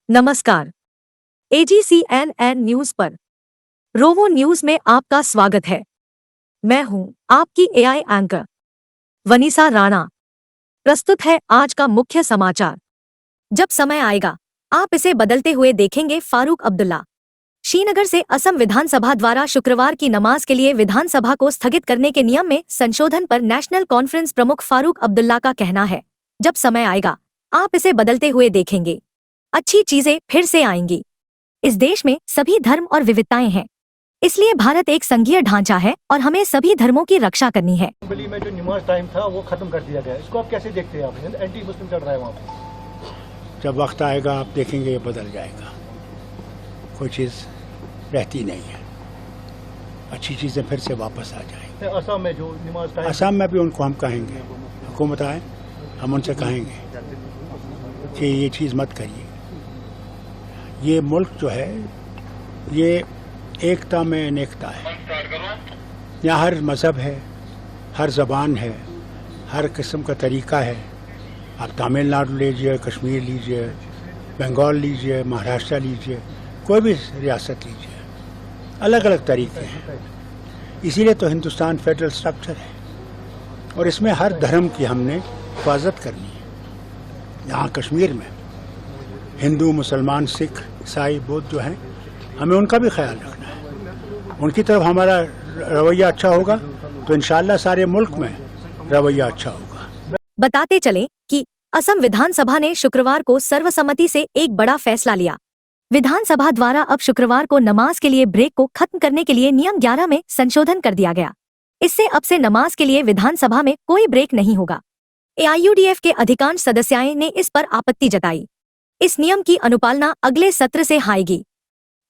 नमस्कार। AGCNN news पर रोवो news में आपका स्वागत है। मैं हूं आपकी AI एंकर वनीसा राणा। प्रस्तुत है आज का मुख्य समाचार। जब समय आएगा आप इसे बदलते हुए देखेंगे। फारूक अब्दुल्ला। श्रीनगर से असम विधानसभा द्वारा शुक्रवार की नमाज के लिए विधानसभा को स्थगित करने के नियम में संशोधन पर नेशनल कॉन्फ्रेंस प्रमुख फारूक अब्दुल्ला का कहना है, जब समय आएगा आप इसे बदलते हुए देखेंगे। अच्छी चीजें फिर से आएंगी। इस देश में सभी धर्म और विविधताएं हैं, इसलिए भारत एक संघीय ढांचा है और हमें सभी धर्मों की रक्षा करनी है। असेंबली में जो नमाज टाइम था वो खत्म कर दिया गया, इसको आप कैसे देखते हैं? आप एंटी मुस्लिम चल रहा है वहाँ पे। जब वक्त आएगा आप देखेंगे ये बदल जाएगा। कोई चीज़ रहती नहीं है, अच्छी चीज़ें फिर से वापस आ जाएंगी। असम में जो नमाज टाइम, असम में भी उनको हम कहेंगे, हुकूमत आए हम उनसे कहेंगे कि ये चीज़ मत करिए। ये मुल्क जो है ये एकता में अनेकता है। यहाँ हर मज़हब है, हर ज़बान है, हर किस्म का तरीका है। आप तमिलनाडु लीजिए, कश्मीर लीजिए, बंगाल लीजिए, महाराष्ट्र लीजिए, कोई भी रियासत लीजिए, अलग अलग तरीके हैं। इसीलिए तो हिंदुस्तान फेडरल स्ट्रक्चर है और इसमें हर धर्म की हमने हिफाजत करनी है। यहाँ कश्मीर में हिंदू, मुसलमान, सिख, ईसाई, बौद्ध जो हैं, हमें उनका भी ख्याल रखना है। उनकी तरफ हमारा रवैया अच्छा होगा तो इंशाअल्लाह सारे मुल्क में रवैया अच्छा होगा। बताते चलें कि असम विधानसभा ने शुक्रवार को सर्वसम्मति से एक बड़ा फैसला लिया। विधानसभा द्वारा अब शुक्रवार को नमाज के लिए ब्रेक को खत्म करने के लिए नियम 11 में संशोधन कर दिया गया। इससे अब से नमाज के लिए विधानसभा में कोई ब्रेक नहीं होगा। AIUDF के अधिकांश सदस्यों ने इस पर आपत्ति जताई। इस नियम की अनुपालना अगले सत्र से आएगी।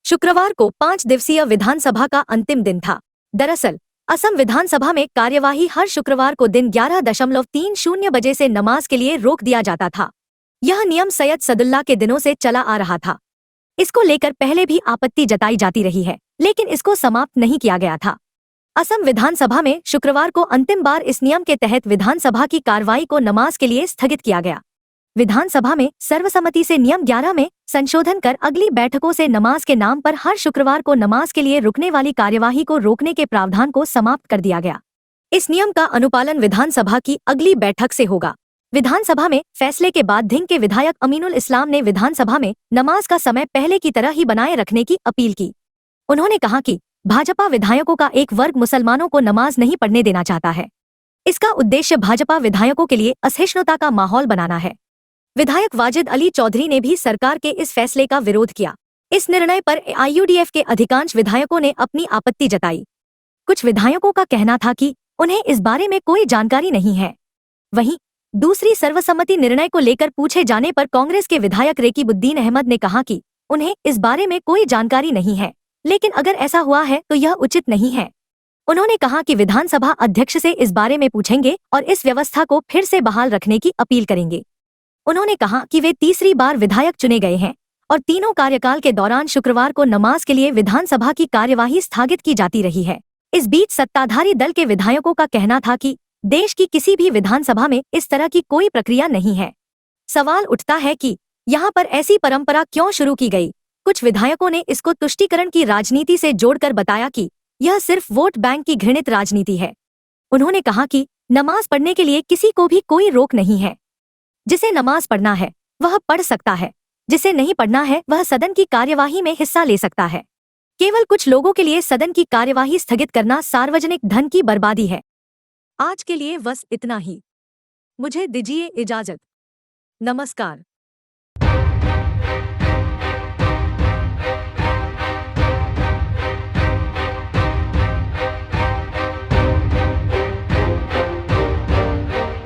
शुक्रवार को 5 दिवसीय विधानसभा का अंतिम दिन था। दरअसल असम विधानसभा में कार्यवाही हर शुक्रवार को दिन 11:30 बजे से नमाज के लिए रोक दिया जाता था। यह नियम सैयद सदुल्ला के दिनों से चला आ रहा था। इसको लेकर पहले भी आपत्ति जताई जाती रही है, लेकिन इसको समाप्त नहीं किया गया था। असम विधानसभा में शुक्रवार को अंतिम बार इस नियम के तहत विधानसभा की कार्रवाई को नमाज के लिए स्थगित किया गया। विधानसभा में सर्वसम्मति से नियम 11 में संशोधन कर अगली बैठकों से नमाज के नाम पर हर शुक्रवार को नमाज के लिए रुकने वाली कार्यवाही को रोकने के प्रावधान को समाप्त कर दिया गया। इस नियम का अनुपालन विधानसभा की अगली बैठक से होगा। विधानसभा में फैसले के बाद धिंग के विधायक अमीनुल इस्लाम ने विधानसभा में नमाज का समय पहले की तरह ही बनाए रखने की अपील की। उन्होंने कहा कि भाजपा विधायकों का एक वर्ग मुसलमानों को नमाज नहीं पढ़ने देना चाहता है। इसका उद्देश्य भाजपा विधायकों के लिए असहिष्णुता का माहौल बनाना है। विधायक वाजिद अली चौधरी ने भी सरकार के इस फैसले का विरोध किया। इस निर्णय पर AIUDF के अधिकांश विधायकों ने अपनी आपत्ति जताई। कुछ विधायकों का कहना था कि उन्हें इस बारे में कोई जानकारी नहीं है। वहीं दूसरी सर्वसम्मति निर्णय को लेकर पूछे जाने पर कांग्रेस के विधायक रेकीबुद्दीन अहमद ने कहा कि उन्हें इस बारे में कोई जानकारी नहीं है, लेकिन अगर ऐसा हुआ है तो यह उचित नहीं है। उन्होंने कहा कि विधानसभा अध्यक्ष से इस बारे में पूछेंगे और इस व्यवस्था को फिर से बहाल रखने की अपील करेंगे। उन्होंने कहा कि वे तीसरी बार विधायक चुने गए हैं और तीनों कार्यकाल के दौरान शुक्रवार को नमाज के लिए विधानसभा की कार्यवाही स्थगित की जाती रही है। इस बीच सत्ताधारी दल के विधायकों का कहना था कि देश की किसी भी विधानसभा में इस तरह की कोई प्रक्रिया नहीं है। सवाल उठता है कि यहाँ पर ऐसी परंपरा क्यों शुरू की गई। कुछ विधायकों ने इसको तुष्टीकरण की राजनीति से जोड़कर बताया कि यह सिर्फ वोट बैंक की घृणित राजनीति है। उन्होंने कहा कि नमाज पढ़ने के लिए किसी को भी कोई रोक नहीं है। जिसे नमाज पढ़ना है वह पढ़ सकता है, जिसे नहीं पढ़ना है वह सदन की कार्यवाही में हिस्सा ले सकता है। केवल कुछ लोगों के लिए सदन की कार्यवाही स्थगित करना सार्वजनिक धन की बर्बादी है। आज के लिए बस इतना ही। मुझे दीजिए इजाजत। नमस्कार।